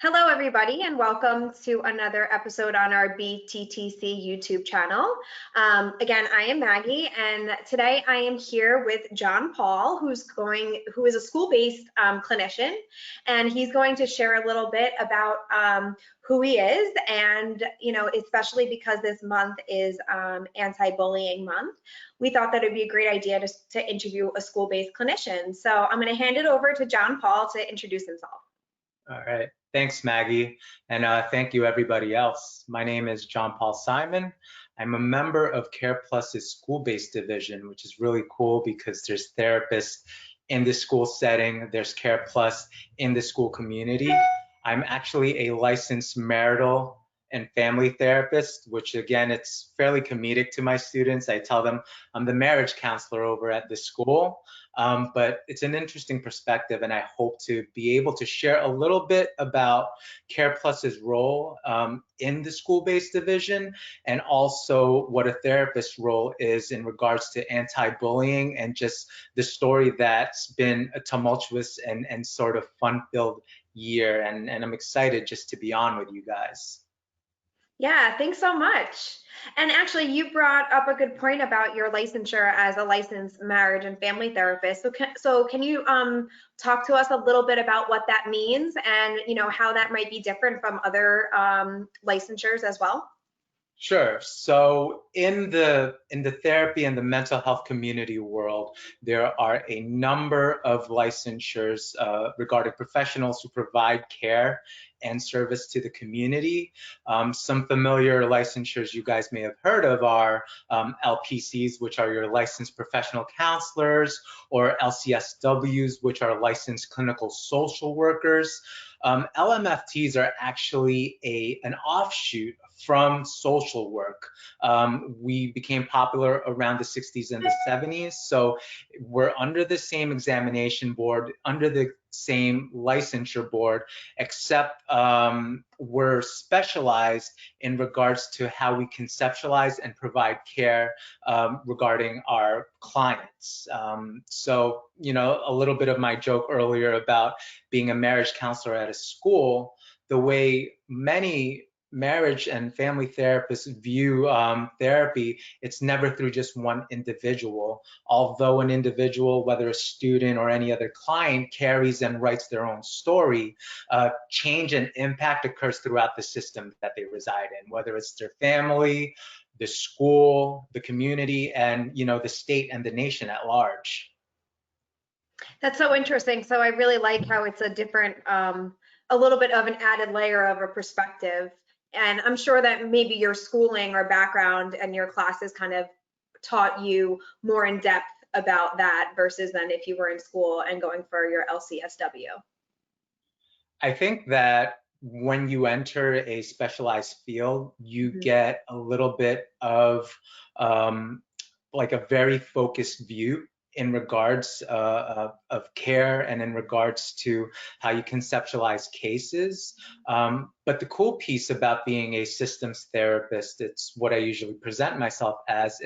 Hello, everybody, and welcome to another episode on our BTTC YouTube channel. Again, I am Maggie, and today I am here with John Paul, who is a school-based clinician, and he's going to share a little bit about who he is, and especially because this month is anti-bullying month, we thought that it'd be a great idea to interview a school-based clinician. So I'm going to hand it over to John Paul to introduce himself. All right. Thanks, Maggie. And thank you, everybody else. My name is John Paul Simon. I'm a member of Care Plus's school-based division, which is really cool because there's therapists in the school setting, there's Care Plus in the school community. I'm actually a licensed marital and family therapist, which again, it's fairly comedic to my students. I tell them I'm the marriage counselor over at the school, but it's an interesting perspective, and I hope to be able to share a little bit about Care Plus's role in the school-based division, and also what a therapist's role is in regards to anti-bullying and just the story that's been a tumultuous and sort of fun-filled year, and I'm excited just to be on with you guys. Yeah, thanks so much. And actually, you brought up a good point about your licensure as a licensed marriage and family therapist. So can you talk to us a little bit about what that means and how that might be different from other licensures as well? Sure. So in the therapy and the mental health community world, there are a number of licensures regarding professionals who provide care and service to the community. Some familiar licensures you guys may have heard of are LPCs, which are your licensed professional counselors, or LCSWs, which are licensed clinical social workers. LMFTs are actually an offshoot from social work. We became popular around the 60s and the 70s, so we're under the same examination board, under the same licensure board, except we're specialized in regards to how we conceptualize and provide care regarding our clients. So, a little bit of my joke earlier about being a marriage counselor at a school, the way many marriage and family therapists view therapy, it's never through just one individual. Although an individual, whether a student or any other client, carries and writes their own story, change and impact occurs throughout the system that they reside in, whether it's their family, the school, the community, and the state and the nation at large. That's so interesting. So I really like how it's a different, a little bit of an added layer of a perspective. And I'm sure that maybe your schooling or background and your classes kind of taught you more in depth about that versus than if you were in school and going for your LCSW. I think that when you enter a specialized field, you get a little bit of like a very focused view in regards of care and in regards to how you conceptualize cases. But the cool piece about being a systems therapist, it's what I usually present myself as,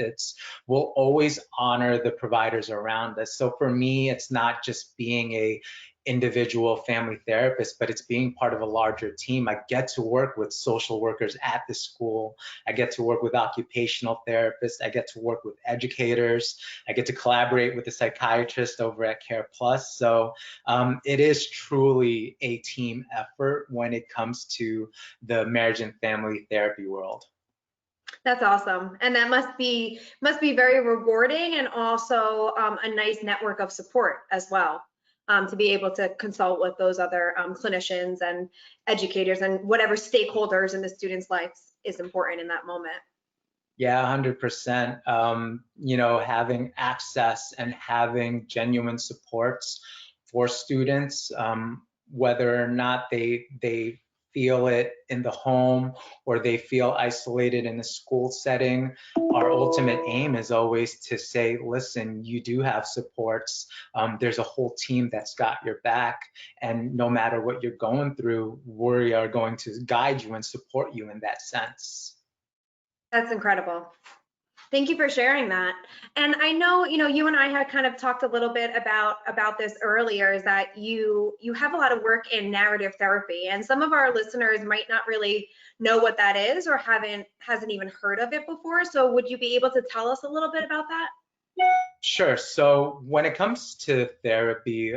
we'll always honor the providers around us. So for me, it's not just being a individual family therapist, but it's being part of a larger team. I get to work with social workers at the school. I get to work with occupational therapists. I get to work with educators. I get to collaborate with the psychiatrist over at Care Plus. So it is truly a team effort when it comes to the marriage and family therapy world. That's awesome. And that must be very rewarding, and also a nice network of support as well. To be able to consult with those other clinicians and educators and whatever stakeholders in the student's life is important in that moment. Yeah, 100%. Having access and having genuine supports for students, whether or not they feel it in the home or they feel isolated in a school setting, our ultimate aim is always to say, listen, you do have supports. There's a whole team that's got your back, and no matter what you're going through, we are going to guide you and support you in that sense. That's incredible. Thank you for sharing that. And I know, you and I had kind of talked a little bit about this earlier, is that you have a lot of work in narrative therapy, and some of our listeners might not really know what that is or hasn't even heard of it before. So would you be able to tell us a little bit about that? Sure. So when it comes to therapy,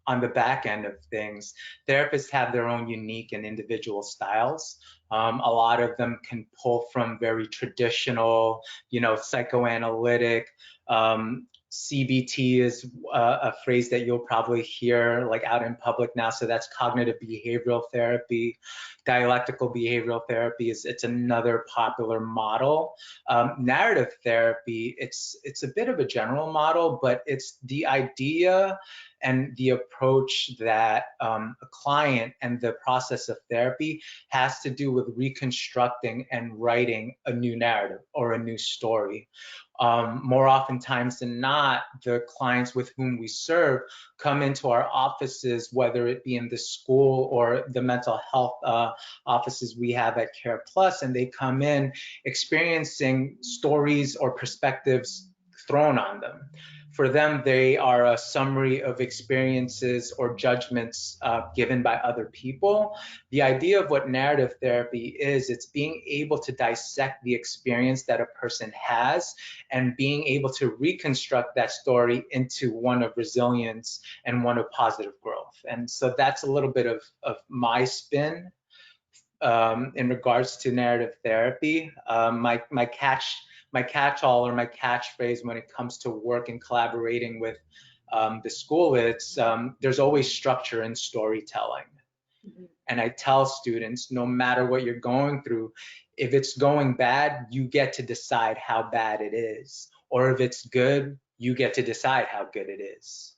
on the back end of things, therapists have their own unique and individual styles. A lot of them can pull from very traditional, psychoanalytic. CBT is a phrase that you'll probably hear like out in public now. So that's cognitive behavioral therapy. Dialectical behavioral therapy it's another popular model. Narrative therapy, it's a bit of a general model, but it's the idea and the approach that a client and the process of therapy has to do with reconstructing and writing a new narrative or a new story. More oftentimes than not, the clients with whom we serve come into our offices, whether it be in the school or the mental health offices we have at Care Plus, and they come in experiencing stories or perspectives thrown on them. For them, they are a summary of experiences or judgments given by other people. The idea of what narrative therapy is, it's being able to dissect the experience that a person has and being able to reconstruct that story into one of resilience and one of positive growth. And so that's a little bit of my spin in regards to narrative therapy. My catch-all or my catchphrase when it comes to work and collaborating with the school, it's there's always structure in storytelling. Mhm. And I tell students, no matter what you're going through, if it's going bad, you get to decide how bad it is. Or if it's good, you get to decide how good it is.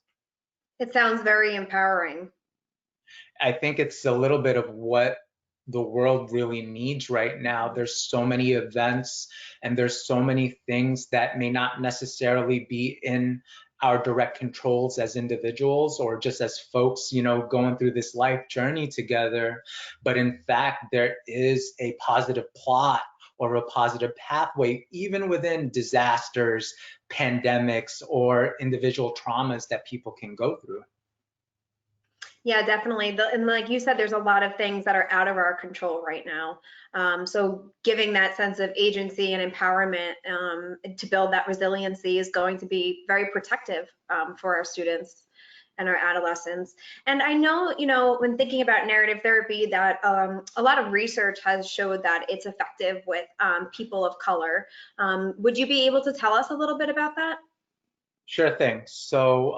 It sounds very empowering. I think it's a little bit of what the world really needs right now. There's so many events and there's so many things that may not necessarily be in our direct controls as individuals or just as folks, going through this life journey together. But in fact, there is a positive plot or a positive pathway, even within disasters, pandemics, or individual traumas that people can go through. Yeah, definitely. And like you said, there's a lot of things that are out of our control right now. So giving that sense of agency and empowerment to build that resiliency is going to be very protective for our students and our adolescents. And I know, when thinking about narrative therapy, that a lot of research has showed that it's effective with people of color. Would you be able to tell us a little bit about that? Sure thing. So,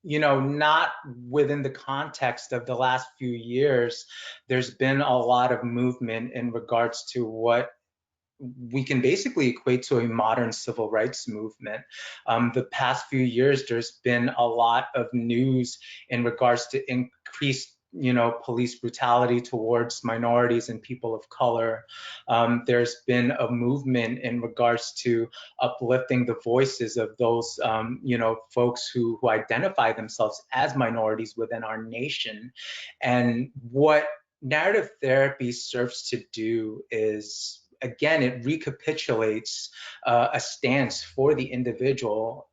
not within the context of the last few years, there's been a lot of movement in regards to what we can basically equate to a modern civil rights movement. The past few years, there's been a lot of news in regards to increased police brutality towards minorities and people of color. There's been a movement in regards to uplifting the voices of those, folks who identify themselves as minorities within our nation. And what narrative therapy serves to do is, again, it recapitulates a stance for the individual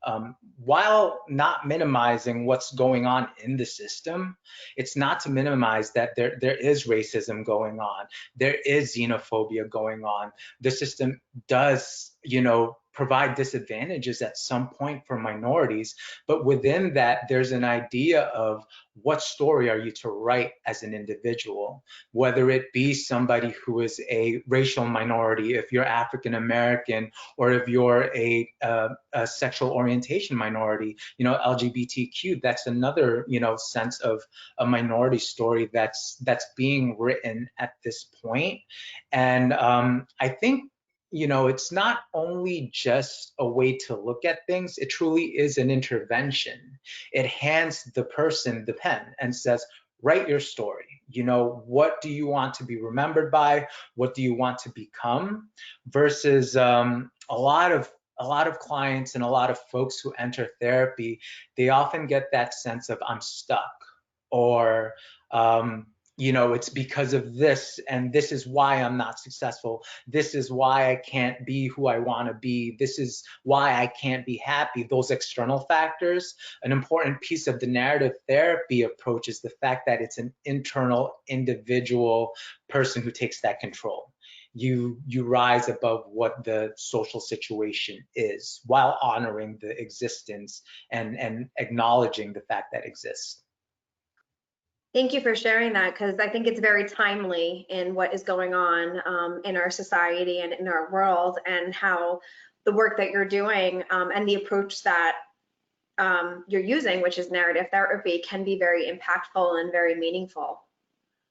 while not minimizing what's going on in the system. It's not to minimize that there is racism going on, there is xenophobia going on. The system does, provide disadvantages at some point for minorities, but within that, there's an idea of what story are you to write as an individual, whether it be somebody who is a racial minority, if you're African American, or if you're a sexual orientation minority, LGBTQ. That's another, sense of a minority story that's being written at this point. And I think it's not only just a way to look at things, it truly is an intervention. It hands the person the pen and says, write your story. What do you want to be remembered by? What do you want to become? Versus a lot of clients and a lot of folks who enter therapy, they often get that sense of I'm stuck, or it's because of this, and this is why I'm not successful. This is why I can't be who I want to be. This is why I can't be happy. Those external factors. An important piece of the narrative therapy approach is the fact that it's an internal individual person who takes that control. You rise above what the social situation is while honoring the existence and acknowledging the fact that exists. Thank you for sharing that, because I think it's very timely in what is going on in our society and in our world, and how the work that you're doing and the approach that you're using, which is narrative therapy, can be very impactful and very meaningful.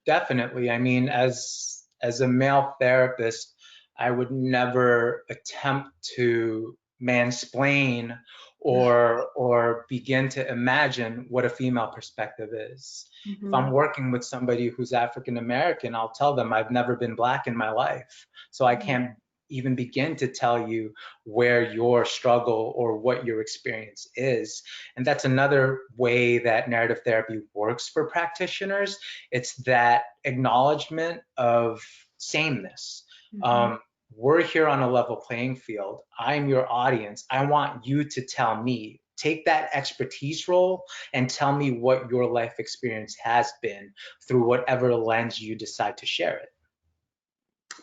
Definitely. I mean, as a male therapist, I would never attempt to mansplain or begin to imagine what a female perspective is. If I'm Mhm. working with somebody who's African American, I'll tell them I've never been Black in my life. So I can't even begin to tell you where your struggle or what your experience is. And that's another way that narrative therapy works for practitioners. It's that acknowledgement of sameness. Mhm. Um, we're here on a level playing field. I'm your audience. I want you to tell me. Take that expertise role and tell me what your life experience has been through whatever lens you decide to share it.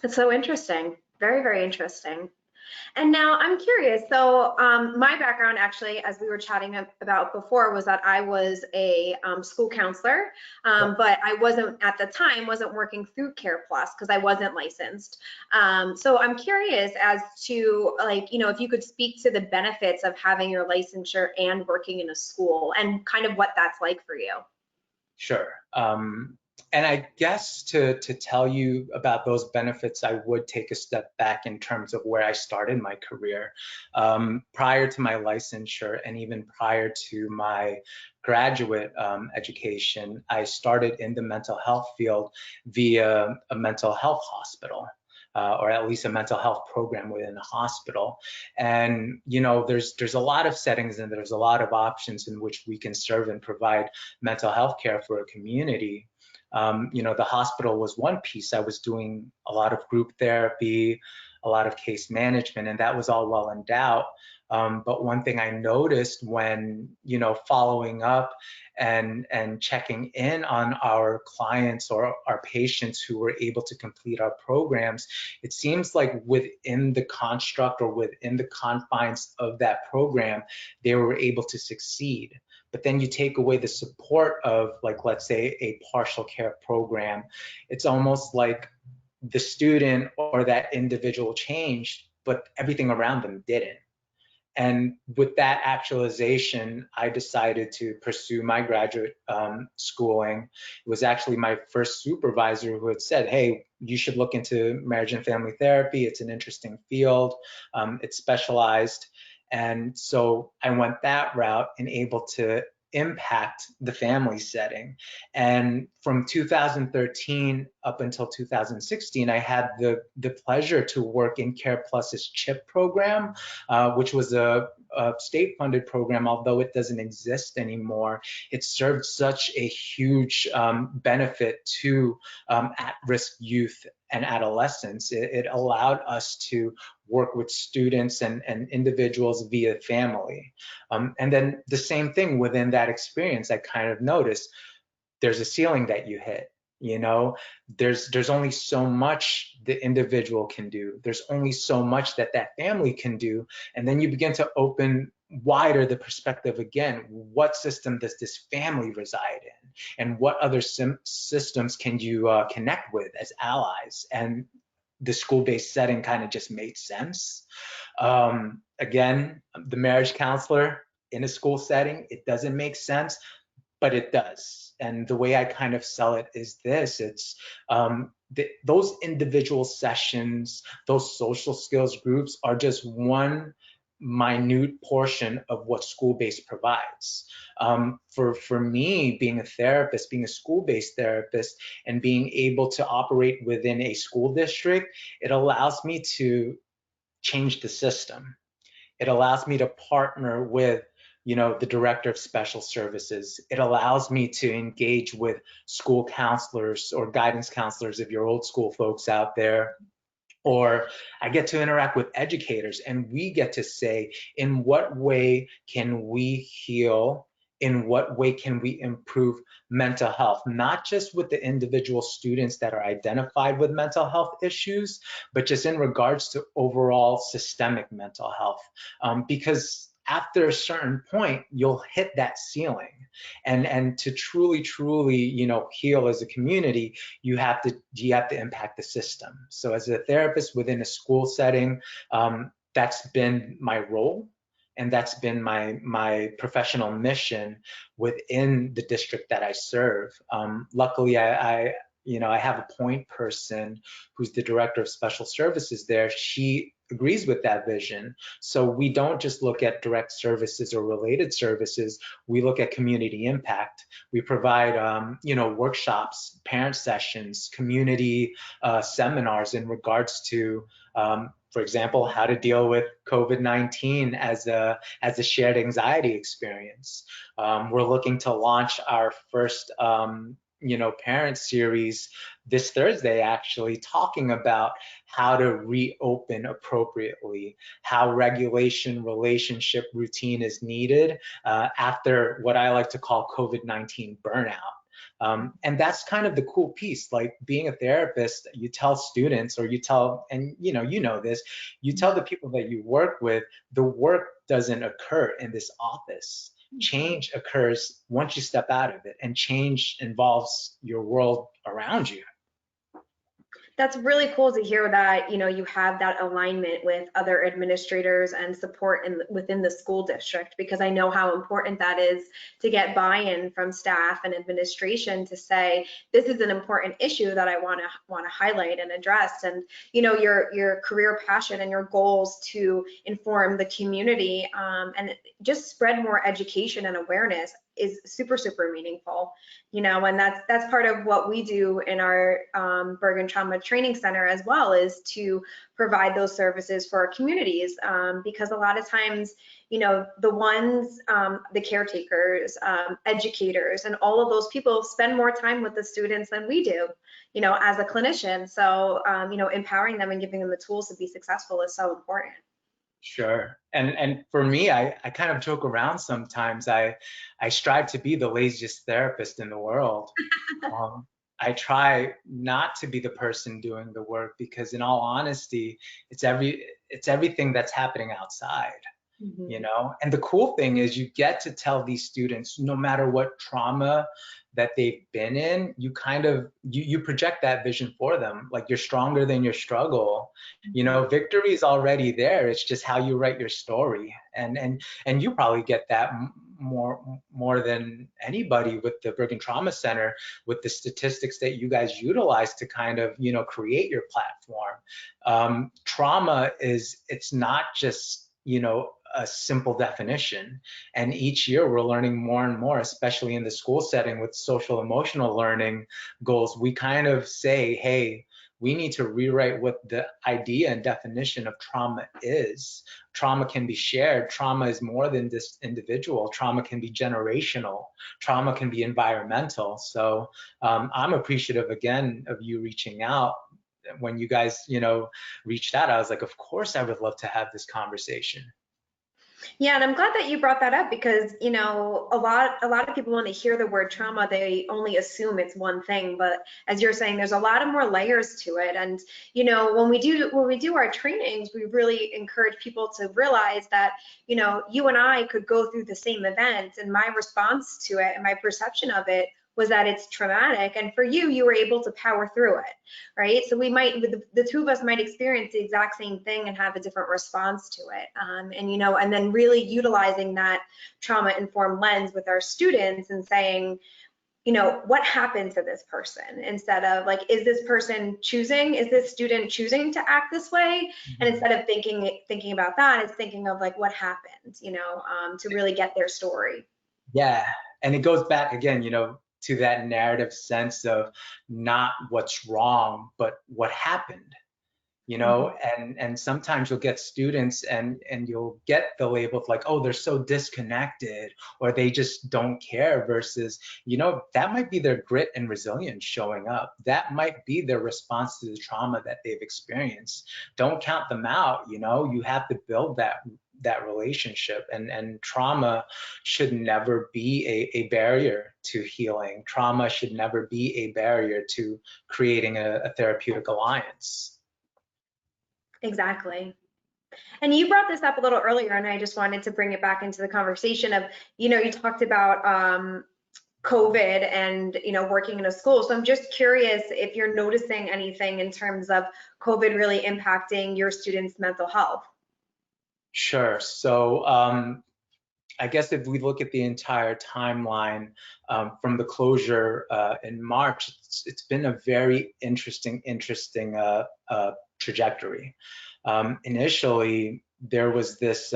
It's so interesting. Very, very interesting. And now I'm curious. So my background, actually, as we were chatting about before, was that I was a school counselor, Yep. but I wasn't at the time wasn't working through Care Plus because I wasn't licensed. So I'm curious as to, like, if you could speak to the benefits of having your licensure and working in a school, and kind of what that's like for you. Sure. And I guess to tell you about those benefits, I would take a step back in terms of where I started my career. Prior to my licensure and even prior to my graduate education, I started in the mental health field via a mental health hospital. Or at least a mental health program within a hospital. And there's a lot of settings and there's a lot of options in which we can serve and provide mental health care for a community. The hospital was one piece. I was doing a lot of group therapy, a lot of case management, and that was all well and doubt. But one thing I noticed when, following up and checking in on our clients or our patients who were able to complete our programs, it seems like within the construct or within the confines of that program, they were able to succeed. But then you take away the support of, like, let's say a partial care program, it's almost like the student or that individual changed, but everything around them didn't. And with that actualization, I decided to pursue my graduate schooling. It was actually my first supervisor who had said, hey, you should look into marriage and family therapy. It's an interesting field. It's specialized. And so I went that route and able to impact the family setting. And from 2013 up until 2016, I had the pleasure to work in Care Plus's CHIP program, which was a state-funded program, although it doesn't exist anymore. It served such a huge benefit to at-risk youth and adolescents. It allowed us to work with students and individuals via family. And then the same thing within that experience, I kind of noticed there's a ceiling that you hit. There's only so much the individual can do. There's only so much that family can do. And then you begin to open wider the perspective again. What system does this family reside in? And what other systems can you connect with as allies? And the school-based setting kind of just made sense. Again, the marriage counselor in a school setting, it doesn't make sense, but it does. And the way I kind of sell it is this: it's those individual sessions, those social skills groups are just one minute portion of what school-based provides. For me, being a therapist, being a school-based therapist, and being able to operate within a school district, it allows me to change the system. It allows me to partner with the director of special services. It allows me to engage with school counselors or guidance counselors, if you're old school folks out there, or I get to interact with educators, and we get to say, in what way can we heal? In what way can we improve mental health? Not just with the individual students that are identified with mental health issues, but just in regards to overall systemic mental health. Because after a certain point, you'll hit that ceiling. And to truly, heal as a community, you have to impact the system. So as a therapist within a school setting, that's been my role, and that's been my professional mission within the district that I serve. Luckily, I have a point person who's the director of special services there. She agrees with that vision. So we don't just look at direct services or related services. We look at community impact. We provide, workshops, parent sessions, community seminars in regards to, for example, how to deal with COVID-19 as a shared anxiety experience. We're looking to launch our first parent series this Thursday, actually, talking about how to reopen appropriately, how regulation, relationship, routine is needed after what I like to call COVID-19 burnout. And that's kind of the cool piece. Like, being a therapist, you tell students, or you tell, and this, you tell the people that you work with, the work doesn't occur in this office. Change occurs once you step out of it, and change involves your world around you. That's really cool to hear that, you have that alignment with other administrators and support within the school district, because I know how important that is to get buy-in from staff and administration to say, this is an important issue that I want to highlight and address. And, your career passion and your goals to inform the community and just spread more education and awareness is super, super meaningful, and that's part of what we do in our Bergen Trauma Training Center as well, is to provide those services for our communities, because a lot of times, the caretakers, educators, and all of those people spend more time with the students than we do, as a clinician. So, empowering them and giving them the tools to be successful is so important. Sure. And for me, I kind of joke around sometimes. I strive to be the laziest therapist in the world. I try not to be the person doing the work, because in all honesty, it's everything that's happening outside. And the cool thing is, you get to tell these students, no matter what trauma that they've been in, you kind of you project that vision for them. Like, you're stronger than your struggle. Victory is already there. It's just how you write your story. And you probably get that more than anybody with the Bergen Trauma Center, with the statistics that you guys utilize to kind of create your platform. Trauma it's not just a simple definition. And each year we're learning more and more, especially in the school setting with social emotional learning goals. We kind of say, hey, we need to rewrite what the idea and definition of trauma is. Trauma can be shared. Trauma is more than just individual. Trauma can be generational. Trauma can be environmental. So I'm appreciative, again, of you reaching out. When you guys, reached out, I was like, of course I would love to have this conversation. Yeah, and I'm glad that you brought that up, because a lot of people, when they hear the word trauma, they only assume it's one thing. But as you're saying, there's a lot of more layers to it. And when we do our trainings, we really encourage people to realize that you and I could go through the same event, and my response to it and my perception of it was that it's traumatic, and for you, you were able to power through it, right? So we might, the two of us might experience the exact same thing and have a different response to it. And then really utilizing that trauma-informed lens with our students and saying, what happened to this person, instead of like, is this student choosing to act this way? And instead of thinking about that, it's thinking of like, what happened, to really get their story. Yeah, and it goes back again, to that narrative sense of not what's wrong, but what happened. you know, and sometimes you'll get students and you'll get the label of like, oh, they're so disconnected or they just don't care, versus, that might be their grit and resilience showing up. That might be their response to the trauma that they've experienced. Don't count them out. You have to build that relationship, and trauma should never be a barrier to healing. Trauma should never be a barrier to creating a therapeutic alliance. Exactly. And you brought this up a little earlier, and I just wanted to bring it back into the conversation of, you talked about COVID and, working in a school. So I'm just curious if you're noticing anything in terms of COVID really impacting your students' mental health. Sure. So I guess if we look at the entire timeline from the closure in March, it's been a very interesting trajectory. Initially, there was this,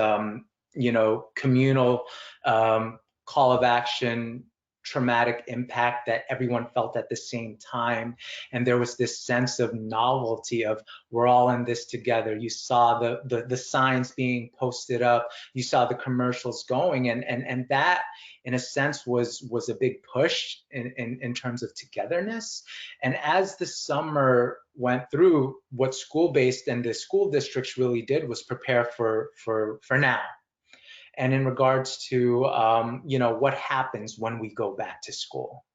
communal call of action, traumatic impact that everyone felt at the same time. And there was this sense of novelty of, we're all in this together. You saw the signs being posted up, you saw the commercials going, and that in a sense was a big push in terms of togetherness. And as the summer went through, what school-based and the school districts really did was prepare for now. And in regards to what happens when we go back to school.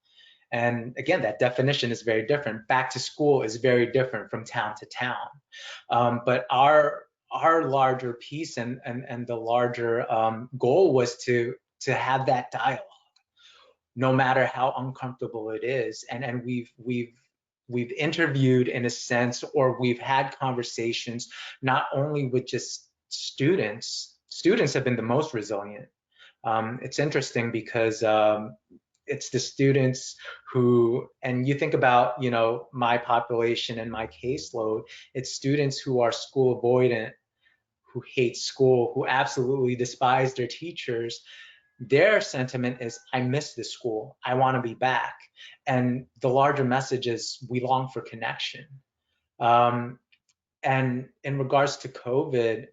And again, that definition is very different. Back to school is very different from town to town. But our larger piece and the larger goal was to have that dialogue, no matter how uncomfortable it is. And we've interviewed, in a sense, or we've had conversations not only with just students. Students have been the most resilient. It's interesting because it's the students who, and you think about, my population and my caseload, it's students who are school avoidant, who hate school, who absolutely despise their teachers. Their sentiment is, I miss this school, I want to be back. And the larger message is, we long for connection. And in regards to COVID,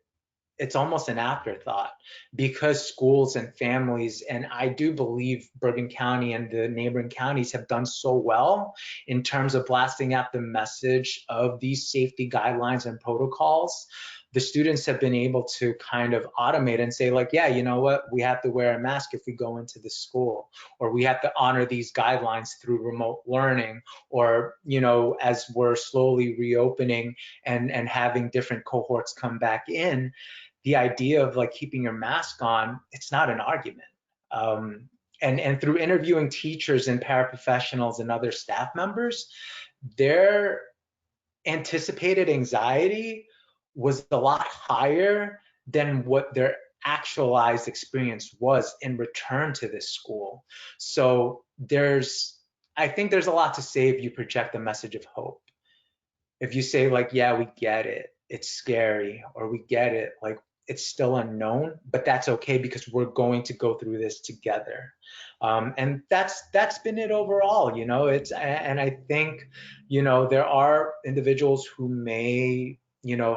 it's almost an afterthought, because schools and families, and I do believe Bergen County and the neighboring counties have done so well in terms of blasting out the message of these safety guidelines and protocols. The students have been able to kind of automate and say, like, yeah, you know what, we have to wear a mask if we go into the school, or we have to honor these guidelines through remote learning, or, as we're slowly reopening and having different cohorts come back in, the idea of like keeping your mask on, it's not an argument. And through interviewing teachers and paraprofessionals and other staff members, their anticipated anxiety was a lot higher than what their actualized experience was in return to this school. So I think there's a lot to say if you project a message of hope. If you say, like, yeah, we get it, it's scary, or we get it, like, it's still unknown, but that's okay because we're going to go through this together. And that's been it overall. And I think, there are individuals who may,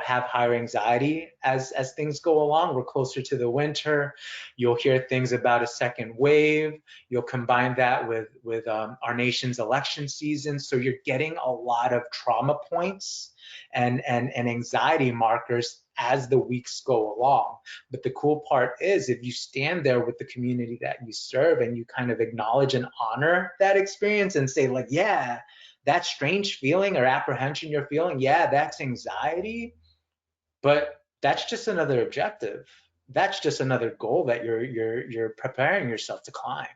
have higher anxiety as things go along. We're closer to the winter. You'll hear things about a second wave. You'll combine that with our nation's election season. So you're getting a lot of trauma points and anxiety markers as the weeks go along. But the cool part is, if you stand there with the community that you serve and you kind of acknowledge and honor that experience and say, like, yeah, that strange feeling or apprehension you're feeling, yeah, that's anxiety, but that's just another objective. That's just another goal that you're preparing yourself to climb.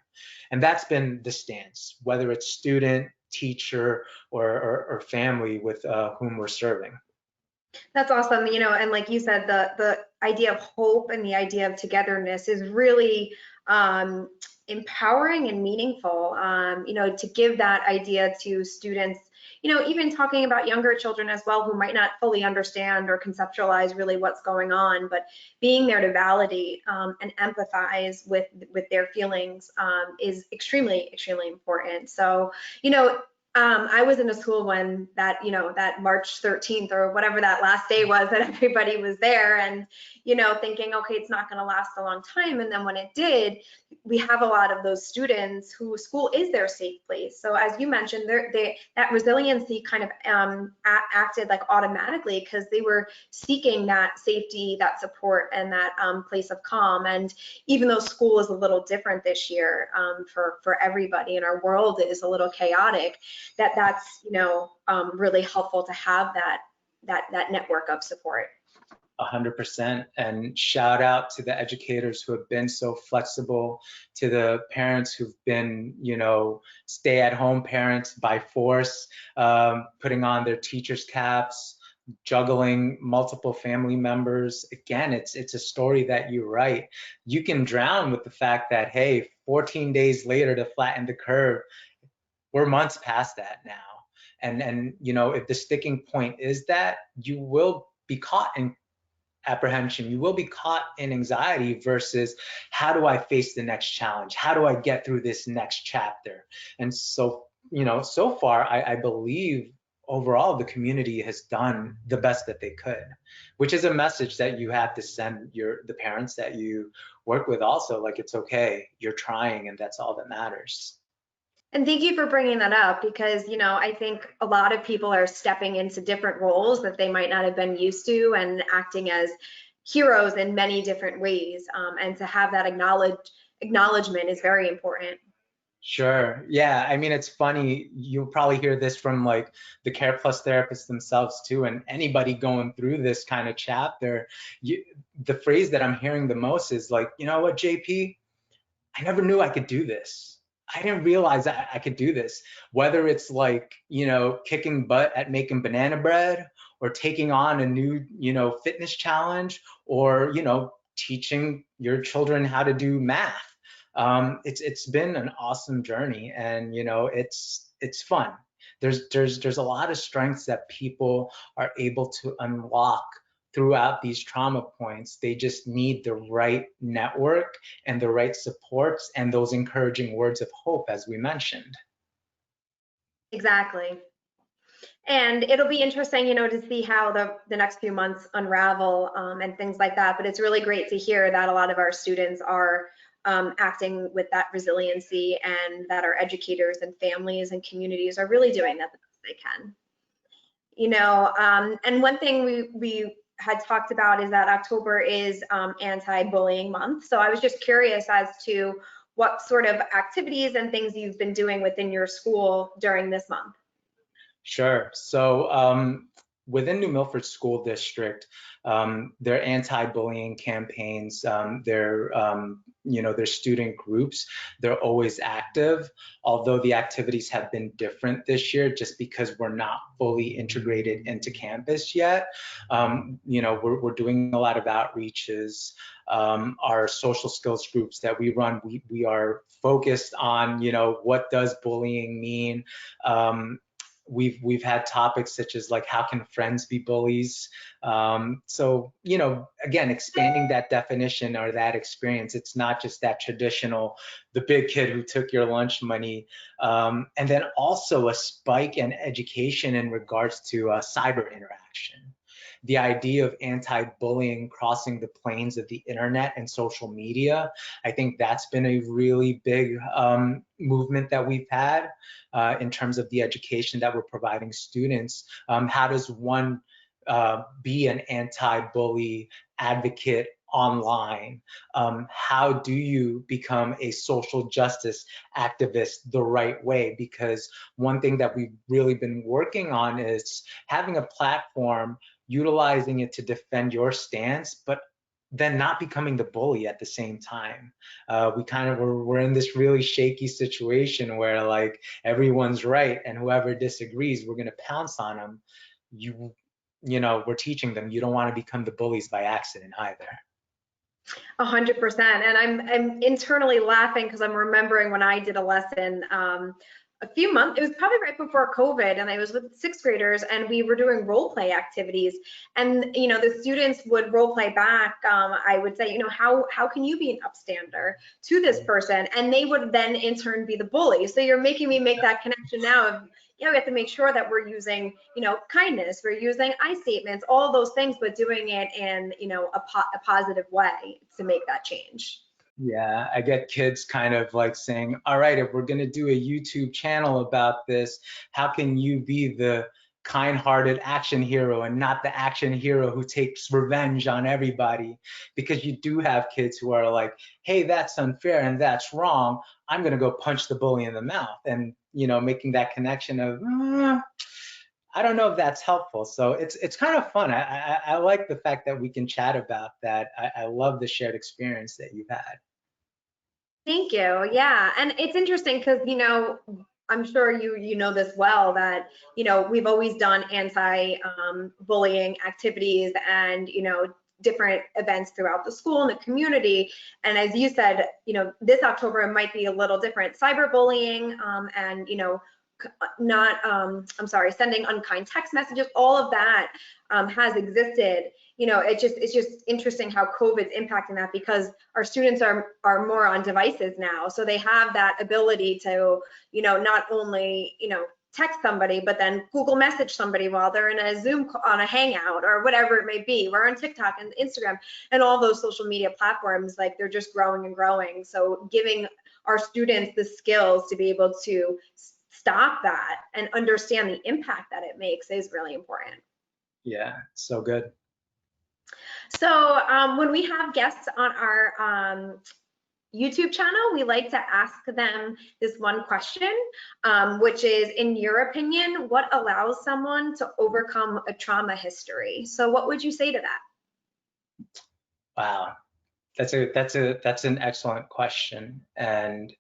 And that's been the stance, whether it's student, teacher, or family with whom we're serving. That's awesome. And like you said, the idea of hope and the idea of togetherness is really empowering and meaningful, to give that idea to students, even talking about younger children as well, who might not fully understand or conceptualize really what's going on, but being there to validate and empathize with their feelings is extremely, extremely important. So, I was in a school when that, that March 13th or whatever that last day was that everybody was there and, thinking, okay, it's not going to last a long time. And then when it did, we have a lot of those students who school is their safe place. So as you mentioned, that resiliency kind of acted like automatically because they were seeking that safety, that support, and that place of calm. And even though school is a little different this year for everybody, and our world is a little chaotic, that's really helpful to have that network of support. 100%. And shout out to the educators who have been so flexible, to the parents who've been, stay-at-home parents by force, putting on their teachers' caps, juggling multiple family members. Again, it's a story that you write. You can drown with the fact that, hey, 14 days later to flatten the curve, we're months past that now. And if the sticking point is that, you will be caught in apprehension, you will be caught in anxiety versus how do I face the next challenge? How do I get through this next chapter? And so, so far, I believe overall the community has done the best that they could, which is a message that you have to send the parents that you work with also, like, it's okay, you're trying, and that's all that matters. And thank you for bringing that up because, I think a lot of people are stepping into different roles that they might not have been used to and acting as heroes in many different ways. And to have that acknowledgement is very important. Sure. Yeah. I mean, it's funny. You'll probably hear this from like the Care Plus therapists themselves too, and anybody going through this kind of chapter. The phrase that I'm hearing the most is like, you know what, JP? I never knew I could do this. I didn't realize that I could do this. Whether it's like, kicking butt at making banana bread, or taking on a new, fitness challenge, or, teaching your children how to do math. It's been an awesome journey, and it's fun. There's a lot of strengths that people are able to unlock throughout these trauma points. They just need the right network and the right supports and those encouraging words of hope, as we mentioned. Exactly. And it'll be interesting, to see how the next few months unravel and things like that. But it's really great to hear that a lot of our students are acting with that resiliency, and that our educators and families and communities are really doing that the best they can. And one thing we had talked about is that October is anti-bullying month. So I was just curious as to what sort of activities and things you've been doing within your school during this month. Sure. So within New Milford School District, their anti-bullying campaigns, their student groups, they're always active. Although the activities have been different this year, just because we're not fully integrated into campus yet. We're doing a lot of outreaches. Our social skills groups that we run, we are focused on, what does bullying mean? We've had topics such as like, how can friends be bullies? So, again, expanding that definition or that experience. It's not just that traditional, the big kid who took your lunch money. And then also a spike in education in regards to cyber interaction. The idea of anti-bullying crossing the planes of the internet and social media. I think that's been a really big movement that we've had in terms of the education that we're providing students. How does one be an anti-bully advocate online? How do you become a social justice activist the right way? Because one thing that we've really been working on is having a platform, utilizing it to defend your stance, but then not becoming the bully at the same time. We're in this really shaky situation where like everyone's right and whoever disagrees, we're going to pounce on them. We're teaching them you don't want to become the bullies by accident either. 100%. And I'm internally laughing because I'm remembering when I did a lesson a few months, it was probably right before COVID, and I was with sixth graders, and we were doing role play activities. And, you know, the students would role play back. I would say, you know, how can you be an upstander to this person? And they would then in turn be the bully. So you're making me make that connection now of, you know, we have to make sure that we're using, you know, kindness, we're using I statements, all those things, but doing it in, you know, a positive way to make that change. Yeah, I get kids kind of like saying, all right, if we're going to do a YouTube channel about this, how can you be the kind-hearted action hero and not the action hero who takes revenge on everybody? Because you do have kids who are like, hey, that's unfair and that's wrong. I'm going to go punch the bully in the mouth. And, you know, making that connection of, I don't know if that's helpful. So it's kind of fun. I like the fact that we can chat about that. I love the shared experience that you've had. Thank you. Yeah, and it's interesting because, you know, I'm sure you know this well, that, you know, we've always done anti bullying activities and, you know, different events throughout the school and the community. And as you said, you know, this October it might be a little different. Cyberbullying, and, you know, not I'm sorry, sending unkind text messages, all of that has existed. You know, it's just interesting how COVID's impacting that, because our students are more on devices now, so they have that ability to, you know, not only, you know, text somebody, but then Google message somebody while they're in a Zoom on a hangout or whatever it may be. We're on TikTok and Instagram and all those social media platforms, like they're just growing and growing. So giving our students the skills to be able to stop that and understand the impact that it makes is really important. Yeah, so good. So when we have guests on our YouTube channel, we like to ask them this one question, which is, in your opinion, what allows someone to overcome a trauma history? So what would you say to that? Wow, that's an excellent question, and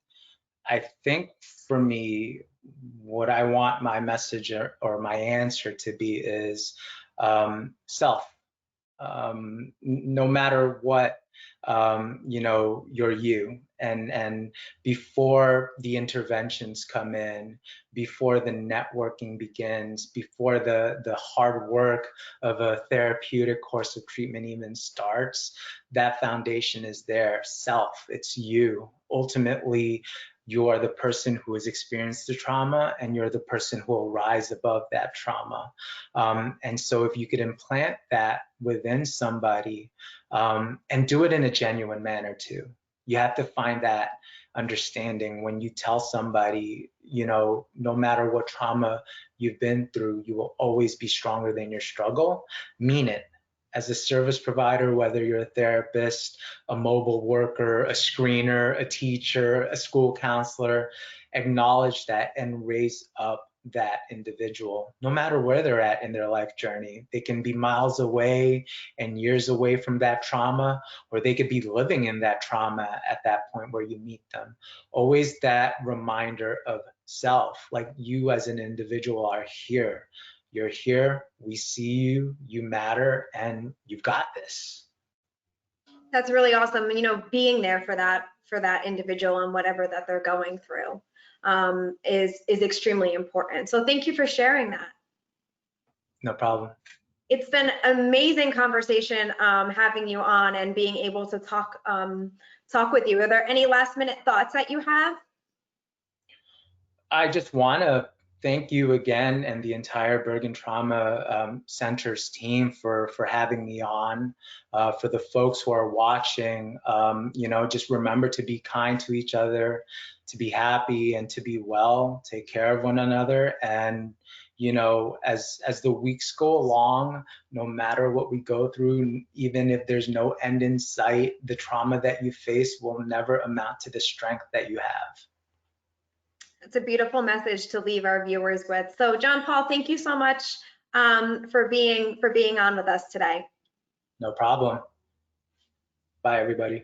I think for me, what I want my message or my answer to be is self. No matter what, you know, you're you. And before the interventions come in, before the networking begins, before the hard work of a therapeutic course of treatment even starts, that foundation is there. Self, it's you. Ultimately, you are the person who has experienced the trauma, and you're the person who will rise above that trauma. And so if you could implant that within somebody, and do it in a genuine manner too. You have to find that understanding when you tell somebody, you know, no matter what trauma you've been through, you will always be stronger than your struggle. Mean it. As a service provider, whether you're a therapist, a mobile worker, a screener, a teacher, a school counselor, acknowledge that and raise up that individual, no matter where they're at in their life journey. They can be miles away and years away from that trauma, or they could be living in that trauma at that point where you meet them. Always that reminder of self, like you as an individual are here. You're here, we see you, you matter, and you've got this. That's really awesome. You know, being there for that individual and whatever that they're going through is extremely important. So thank you for sharing that. No problem. It's been an amazing conversation having you on and being able to talk with you. Are there any last minute thoughts that you have? I just want to thank you again and the entire Bergen Trauma Center's team for having me on. For the folks who are watching, you know, just remember to be kind to each other, to be happy and to be well, take care of one another. And, you know, as the weeks go along, no matter what we go through, even if there's no end in sight, the trauma that you face will never amount to the strength that you have. It's a beautiful message to leave our viewers with. So John Paul, thank you so much for being on with us today. No problem. Bye, everybody.